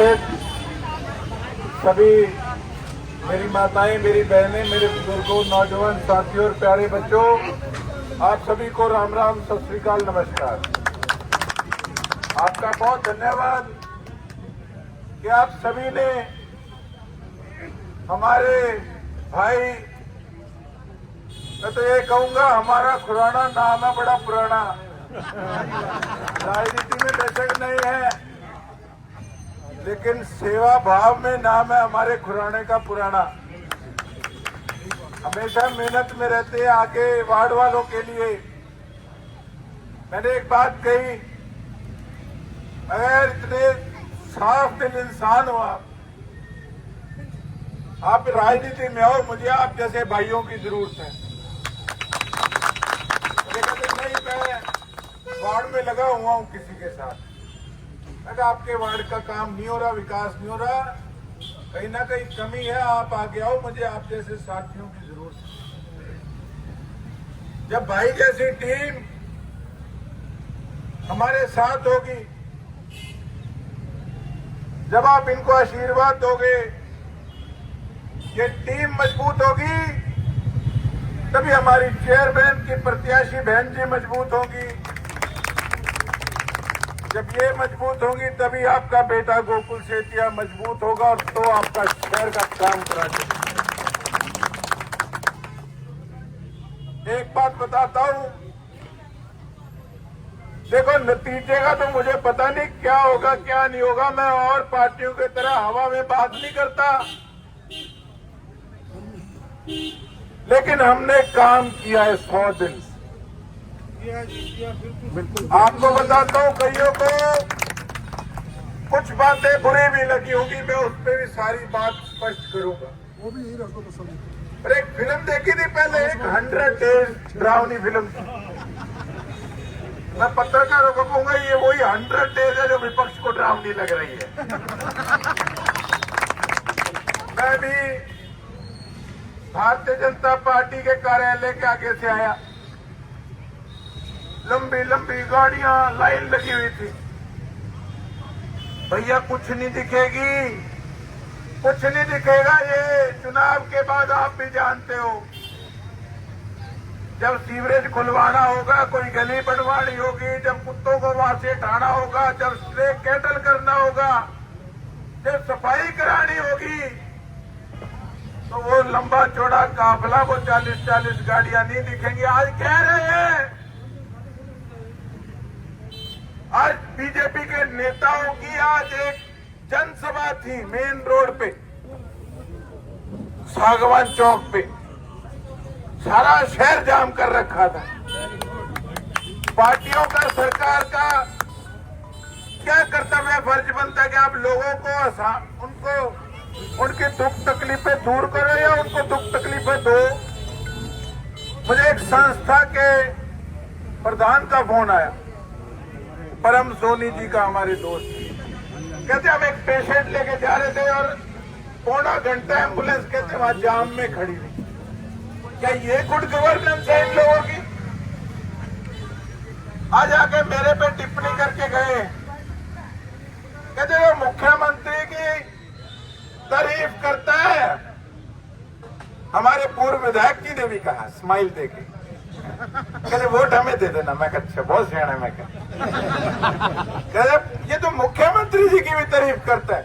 उपस्थित सभी मेरी माताएं, मेरी बहनें, मेरे बुजुर्गों, नौजवान साथियों और प्यारे बच्चों, आप सभी को राम राम, सत श्री अकाल, नमस्कार। आपका बहुत धन्यवाद कि आप सभी ने हमारे भाई, मैं तो ये कहूंगा हमारा खुराना नाम है बड़ा पुराना, राजनीति में बेशक नहीं है लेकिन सेवा भाव में नाम है हमारे खुराने का पुराना। हमेशा मेहनत में रहते हैं आगे वार्ड वालों के लिए। मैंने एक बात कही, अगर इतने साफ दिल इंसान हो आप राजनीति में हो, मुझे आप जैसे भाइयों की जरूरत है। नहीं, मैं वार्ड में लगा हुआ हूं किसी के साथ, अगर आपके वार्ड का काम नहीं हो रहा, विकास नहीं हो रहा, कहीं ना कहीं कमी है, आप आगे आओ, मुझे आप जैसे साथियों की जरूरत है। जब भाई जैसी टीम हमारे साथ होगी, जब आप इनको आशीर्वाद दोगे, ये टीम मजबूत होगी, तभी हमारी चेयरमैन की प्रत्याशी बहन जी मजबूत होगी। जब ये मजबूत होगी तभी आपका बेटा गोकुल सेतिया मजबूत होगा और तो आपका शहर का काम करा देगा। एक बात बताता हूं, देखो नतीजे का तो मुझे पता नहीं क्या होगा क्या नहीं होगा, मैं और पार्टियों की तरह हवा में बात नहीं करता, लेकिन हमने काम किया है 100 दिन। आपको बताता हूं, कईयों को कुछ बातें बुरी भी लगी होगी, मैं उस पर भी सारी बात स्पष्ट करूंगा। वो भी यही रखो पसंद। एक फिल्म देखी थी पहले, एक 100 डेज डरावनी फिल्म थी। मैं पत्रकारों को कहूंगा ये वही 100 डेज है जो विपक्ष को डरावनी लग रही है। मैं भी भारतीय जनता पार्टी के कार्यालय के आगे से आया, लंबी लंबी गाड़ियां लाइन लगी हुई थी। भैया कुछ नहीं दिखेगी, कुछ नहीं दिखेगा, ये चुनाव के बाद आप भी जानते हो, जब सीवरेज खुलवाना होगा, कोई गली बनवानी होगी, जब कुत्तों को वहां से हटाना होगा, जब स्ट्रे कैटल करना होगा, जब सफाई करानी होगी, तो वो लंबा चौड़ा काफिला, वो 40-40 गाड़ियां नहीं दिखेंगी। आज कह रहे हैं, आज बीजेपी के नेताओं की आज एक जनसभा थी मेन रोड पे, सागवान चौक पे, सारा शहर जाम कर रखा था। पार्टियों का, सरकार का क्या कर्तव्य फर्ज बनता है कि आप लोगों को उनको उनकी दुख तकलीफें दूर करो या उनको दुख तकलीफें दो। मुझे एक संस्था के प्रधान का फोन आया, परम सोनी जी का, हमारे दोस्त, कहते हम एक पेशेंट लेके जा रहे थे और पौना घंटा एम्बुलेंस कहते वहां जाम में खड़ी रही। क्या ये गुड गवर्नेंस है इन लोगों की? आज आके मेरे पे टिप्पणी करके गए, कहते वो मुख्यमंत्री की तारीफ करता है। हमारे पूर्व विधायक जी ने भी कहा स्माइल देके, कहते वोट हमें दे देना। मैं अच्छा बहुत सियाना है। मैं कहते ये तो मुख्यमंत्री जी की भी तारीफ करता है।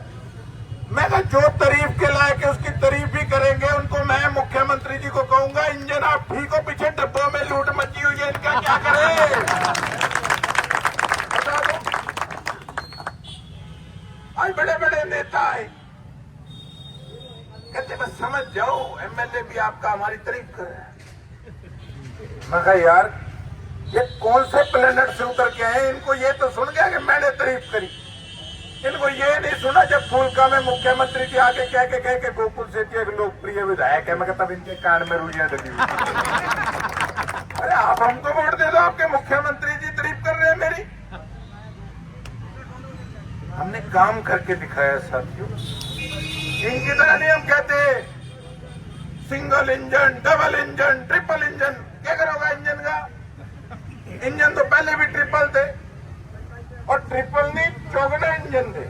मैं कहा जो तारीफ के लायक है उसकी तारीफ भी करेंगे। उनको मैं मुख्यमंत्री जी को कहूंगा, इंजन आप ठीक हो, पीछे डब्बों में लूट मची हुई है, इनका क्या करें? बता दो। आज बड़े बड़े नेता आए, कहते बस समझ जाओ एमएलए भी आपका हमारी तारीफ कर रहा है। मैं कहा यार ये कौन से प्लेनेट से उतर के आए, इनको ये तो सुन गया कि मैंने तारीफ करी, इनको ये नहीं सुना जब फूलका में मुख्यमंत्री के आगे कह के गोकुल सेतिया एक लोकप्रिय विधायक है। मैं कहता इनके कान में रुइयां डली हुई। अरे आप हमको वोट दे दो, आपके मुख्यमंत्री जी तारीफ कर रहे हैं मेरी। हमने काम करके दिखाया साथियों। इनकी तरह नहीं हम कहते single engine, double engine, triple engine. क्या करोगा इंजन का? इंजन तो पहले भी ट्रिपल थे और ट्रिपल नहीं चौगुना इंजन थे।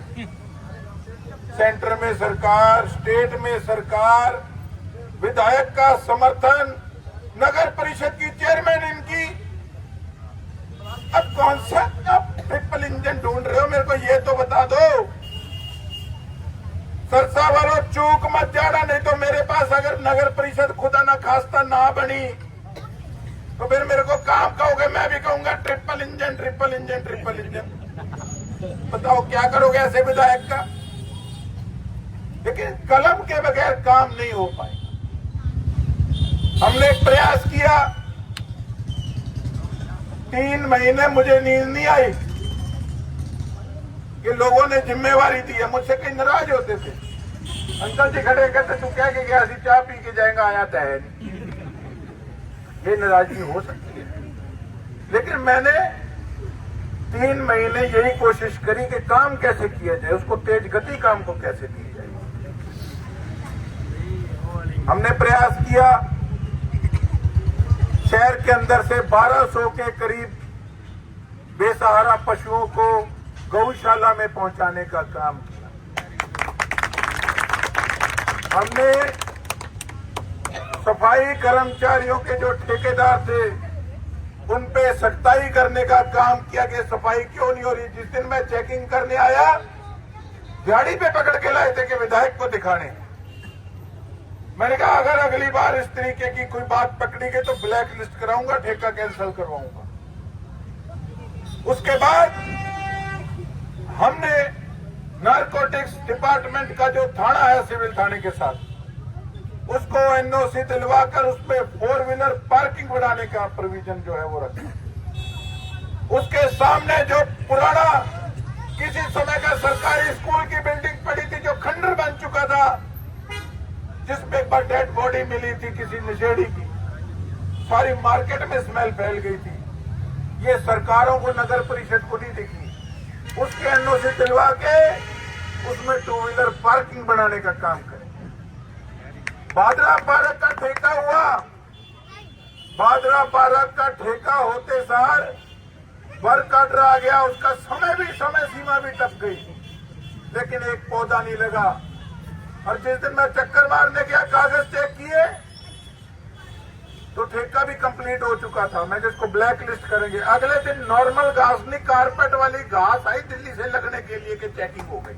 सेंटर में सरकार, स्टेट में सरकार, विधायक का समर्थन, नगर परिषद की चेयरमैन इनकी। अब कौन सा आप ट्रिपल इंजन ढूंढ रहे हो, मेरे को ये तो बता दो। सरसा वालों चूक मत जाना, नहीं तो मेरे पास अगर नगर परिषद खुदा ना खास्ता ना बनी तो फिर मेरे को काम कहोगे, मैं भी कहूंगा triple engine triple engine triple engine. बताओ क्या करोगे ऐसे विधायक का? लेकिन कलम के बगैर काम नहीं हो पाए। हमने एक प्रयास किया, 3 महीने मुझे नींद नहीं आई कि लोगों ने जिम्मेवारी दी है। मुझसे कई नाराज होते थे, अंकल जी खड़े कहते तू क्या गया, चाय पी के जाएगा, आया तो है नहीं। ये नाराजगी हो सकती है, लेकिन मैंने 3 महीने यही कोशिश करी कि काम कैसे किया जाए, उसको तेज गति काम को कैसे की जाए। हमने प्रयास किया, शहर के अंदर से 1200 के करीब बेसहारा पशुओं को गौशाला में पहुंचाने का काम किया। हमने सफाई कर्मचारियों के जो ठेकेदार थे उन पे सख्ताई करने का काम किया कि सफाई क्यों नहीं हो रही। जिस दिन मैं चेकिंग करने आया, गाड़ी पे पकड़ के लाए थे कि विधायक को दिखाने। मैंने कहा अगर अगली बार इस तरीके की कोई बात पकड़ी गई तो ब्लैक लिस्ट कराऊंगा, ठेका कैंसिल करवाऊंगा। उसके बाद हमने नारकोटिक्स डिपार्टमेंट का जो थाना है सिविल थाने के साथ, उसको एनओसी दिलवाकर उसमें 4 व्हीलर पार्किंग बढ़ाने का प्रोविजन जो है वो रखा। उसके सामने जो पुराना किसी समय का सरकारी स्कूल की बिल्डिंग पड़ी थी जो खंडर बन चुका था, जिसमें एक बार डेड बॉडी मिली थी किसी नशेड़ी की, सारी मार्केट में स्मेल फैल गई थी। ये सरकारों को, नगर परिषद को नहीं दिखी। उसके एनओसी दिलवा के उसमें 2 व्हीलर पार्किंग बनाने का काम करें। भादरा पार्क का ठेका हुआ, भादरा पार्क का ठेका होते सार वर्क ऑर्डर आ गया, उसका समय सीमा भी टप गई, लेकिन एक पौधा नहीं लगा। और जिस दिन मैं चक्कर मारने गया, कागज चेक किए तो ठेका भी कंप्लीट हो चुका था। मैं जिसको ब्लैक लिस्ट करेंगे, अगले दिन नॉर्मल घास नहीं, कारपेट वाली घास आई दिल्ली से लगने के लिए कि चेकिंग हो गई।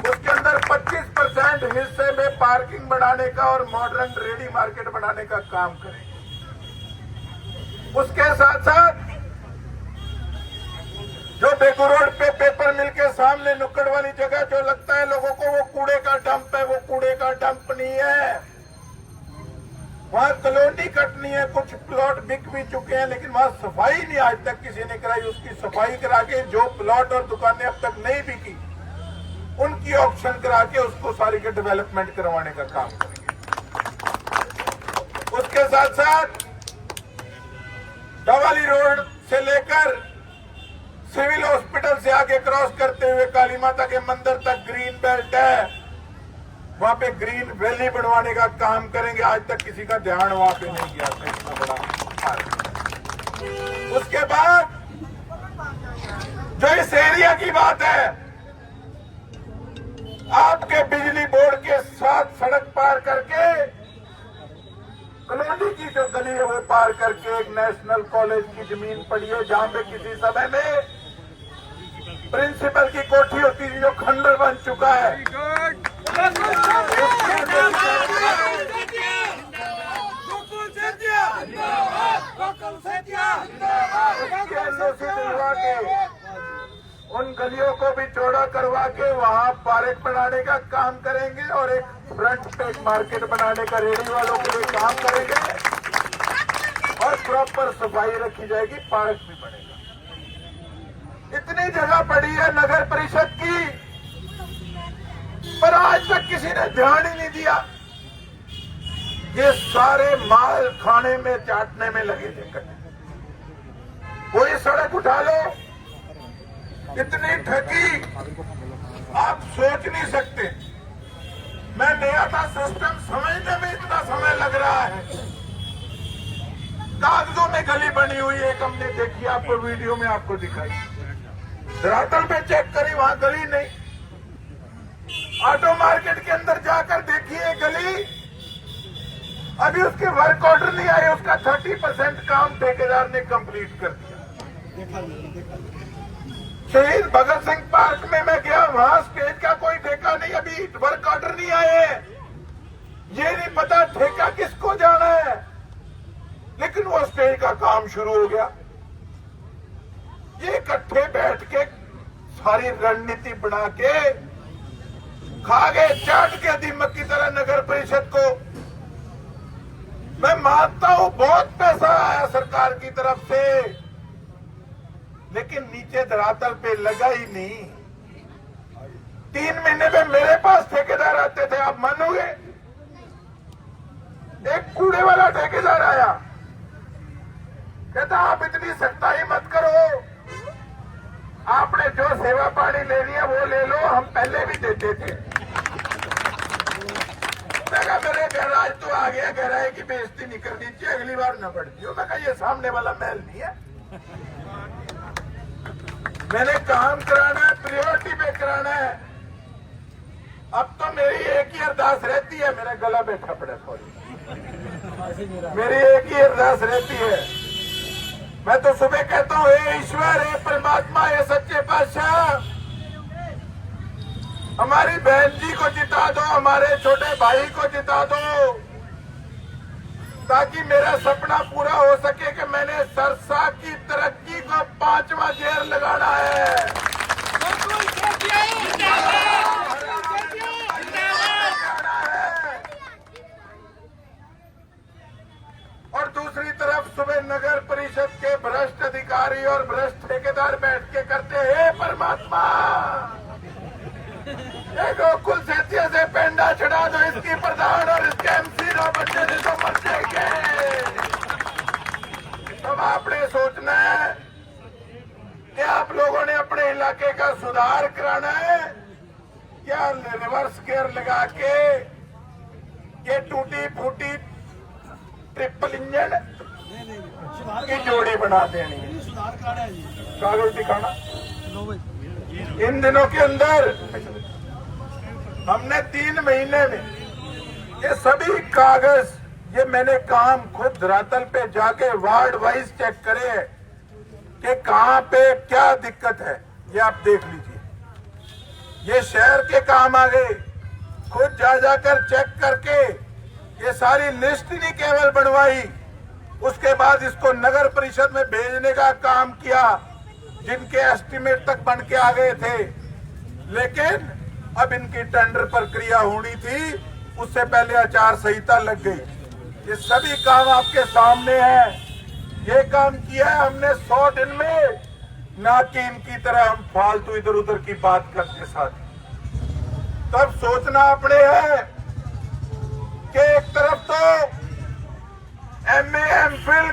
उसके अंदर 25% हिस्से में पार्किंग बढ़ाने का और मॉडर्न रेडी मार्केट बनाने का काम करेंगे। उसके साथ साथ जो बेगू रोड पे पेपर मिल के सामने नुक्कड़ वाली जगह जो लगता है लोगों को वो कूड़े का डंप है, वो कूड़े का डंप नहीं है। वहां कॉलोनी कटनी है, कुछ प्लॉट बिक भी चुके हैं, लेकिन वहां सफाई नहीं आज तक किसी ने कराई। उसकी सफाई करा के जो प्लॉट और दुकानें अब तक नहीं बिकी उनकी ऑप्शन करा के उसको सारी के डेवलपमेंट करवाने का काम करेंगे। उसके साथ साथ डवाली रोड से लेकर सिविल हॉस्पिटल से आगे क्रॉस करते हुए काली माता के मंदिर तक ग्रीन बेल्ट है, वहां पे ग्रीन वैली बनवाने का काम करेंगे। आज तक किसी का ध्यान वहां पे नहीं गया था, इतना बड़ा। उसके बाद जो इस एरिया की बात है, आपके बिजली बोर्ड के साथ सड़क पार करके कॉलोनी की जो गली है वो पार करके एक नेशनल कॉलेज की जमीन पड़ी है, जहां पे किसी समय में प्रिंसिपल की कोठी होती थी जो खंडर बन चुका है। उन गलियों को भी चौड़ा करवा के वहां पार्क बनाने का काम करेंगे और एक फ्रंट पे एक मार्केट बनाने का रेडी वालों के लिए काम करेंगे और प्रॉपर सफाई रखी जाएगी, पार्क भी बनेगा। इतनी जगह पड़ी है नगर परिषद की, पर आज तक किसी ने ध्यान ही नहीं दिया। ये सारे माल खाने में चाटने में लगे थे। कोई सड़क उठा लो, इतनी ठगी आप सोच नहीं सकते। मैं नया था, सिस्टम समझने में इतना समय लग रहा है। कागजों में गली बनी हुई है, एक हमने देखी, आपको वीडियो में आपको दिखाई। धरातल पे चेक करी, वहां गली नहीं। ऑटो मार्केट के अंदर जाकर देखिए गली, अभी उसके वर्क ऑर्डर नहीं आए, उसका 30% काम ठेकेदार ने कंप्लीट कर दिया। शहीद भगत सिंह पार्क में मैं गया, वहां स्टेज का कोई ठेका नहीं, अभी वर्क ऑर्डर नहीं आए, ये नहीं पता ठेका किसको जाना है, लेकिन वो स्टेज का काम शुरू हो गया। ये इकट्ठे बैठ के सारी रणनीति बना के खा गए, चाट के दीमक की तरह नगर परिषद को। मैं मानता हूं बहुत पैसा आया सरकार की तरफ से, लेकिन नीचे धरातल पे लगा ही नहीं। 3 महीने में मेरे पास ठेकेदार आते थे, आप मानोगे? एक कूड़े वाला ठेकेदार आया, कहता आप इतनी सख्ताई मत करो, आपने जो सेवा पानी लेनी है वो ले लो, हम पहले भी देते थे। मैं कहा मेरे गैराज तो आ गया, गैराज की बेइज्जती नहीं कर दीजिए, अगली बार न बढ़ती हो। मैं कहा ये सामने वाला महल नहीं है, मैंने काम कराना है, प्रायोरिटी पे कराना है। अब तो मेरी एक ही अरदास रहती है, मेरा गला बैठा पड़ा, सॉरी, मेरी एक ही अरदास रहती है। मैं तो सुबह कहता हूँ, हे ईश्वर, हे परमात्मा, हे सच्चे पातशाह, हमारी बहन जी को जिता दो, हमारे छोटे भाई को जिता दो, ताकि मेरा सपना पूरा हो सके कि मैंने सरसा की तरक्की को 5वां गेयर लगाना है। और दूसरी तरफ सुबह नगर परिषद के भ्रष्ट अधिकारी और भ्रष्ट ठेकेदार बैठ के करते हैं, परमात्मा गोकुल सेतिया से पेंडा चढ़ा दो, इसकी प्रधान और इसके एमसी ना बच्चे ने तो मर जाएंगे। अब आपने सोचना है कि आप लोगों ने अपने इलाके का सुधार कराना है, या रिवर्स गियर लगा के ये टूटी फूटी ट्रिपल इंजन की जोड़ी बना देनी है। कागज दिखाना। इन दिनों के अंदर हमने 3 महीने में ये सभी कागज, ये मैंने काम खुद धरातल पे जाके वार्ड वाइज चेक करे है कि कहां पे क्या दिक्कत है। ये आप देख लीजिए, ये शहर के काम आ गए, खुद जा जाकर चेक करके ये सारी लिस्ट नहीं केवल बनवाई, उसके बाद इसको नगर परिषद में भेजने का काम किया, जिनके एस्टीमेट तक बन के आ गए थे। लेकिन अब इनकी टेंडर प्रक्रिया होनी थी, उससे पहले आचार संहिता लग गई। ये सभी काम आपके सामने है, ये काम किया है हमने 100 दिन में, ना कि इनकी तरह हम फालतू इधर उधर की बात करते साथ। तब सोचना अपने है कि एक तरफ तो MA MPhil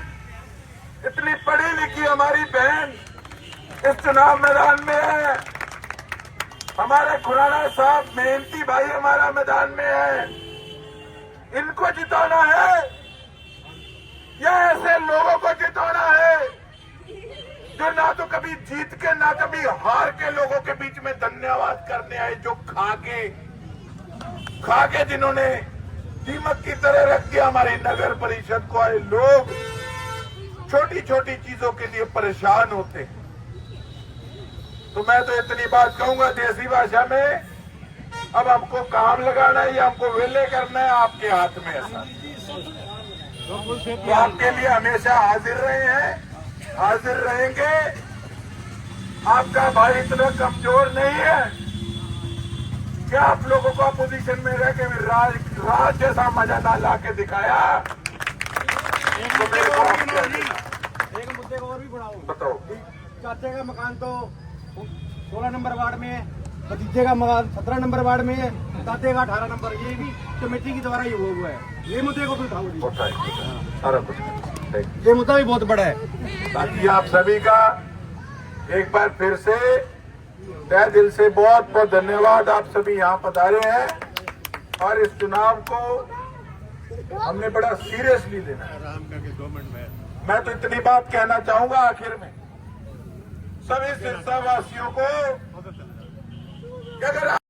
इतनी पढ़ी लिखी हमारी बहन इस चुनाव मैदान में है, हमारे खुराना साहब मेहनती भाई हमारा मैदान में है, इनको जिताना है या ऐसे लोगों को जिताना है जो ना तो कभी जीत के ना कभी हार के लोगों के बीच में धन्यवाद करने आए, जो खा के जिन्होंने दीमक की तरह रख दिया हमारी नगर परिषद को। आए लोग छोटी छोटी चीजों के लिए परेशान होते हैं। तो मैं तो इतनी बात कहूंगा देसी भाषा में, अब हमको काम लगाना है या हमको वेले करना है, आपके हाथ में है। तो आपके लिए हमेशा हाजिर रहे हैं, हाजिर रहेंगे। आपका भाई इतना कमजोर नहीं है कि आप लोगों को अपोजिशन में रह के राज जैसा मजा ना ला के दिखाया। तो मेरे को एक मुद्दे को और भी बढ़ाओ, बताओ। चाचे का मकान तो 16 नंबर वार्ड में है, भतीजे का मकान 17 नंबर वार्ड में है, दादे का 18 नंबर, ये भी कमेटी के द्वारा ही हुआ है। ये मुद्दे को भी उठाओ, सारा कुछ ये मुद्दा भी बहुत बड़ा है। ताकि आप सभी का एक बार फिर से तहे दिल से बहुत बहुत धन्यवाद। आप सभी यहाँ पधारे हैं और इस चुनाव को हमने बड़ा सीरियसली लेना है। मैं तो इतनी बात कहना चाहूंगा आखिर में सभी सिरसा वासियों को कि अगर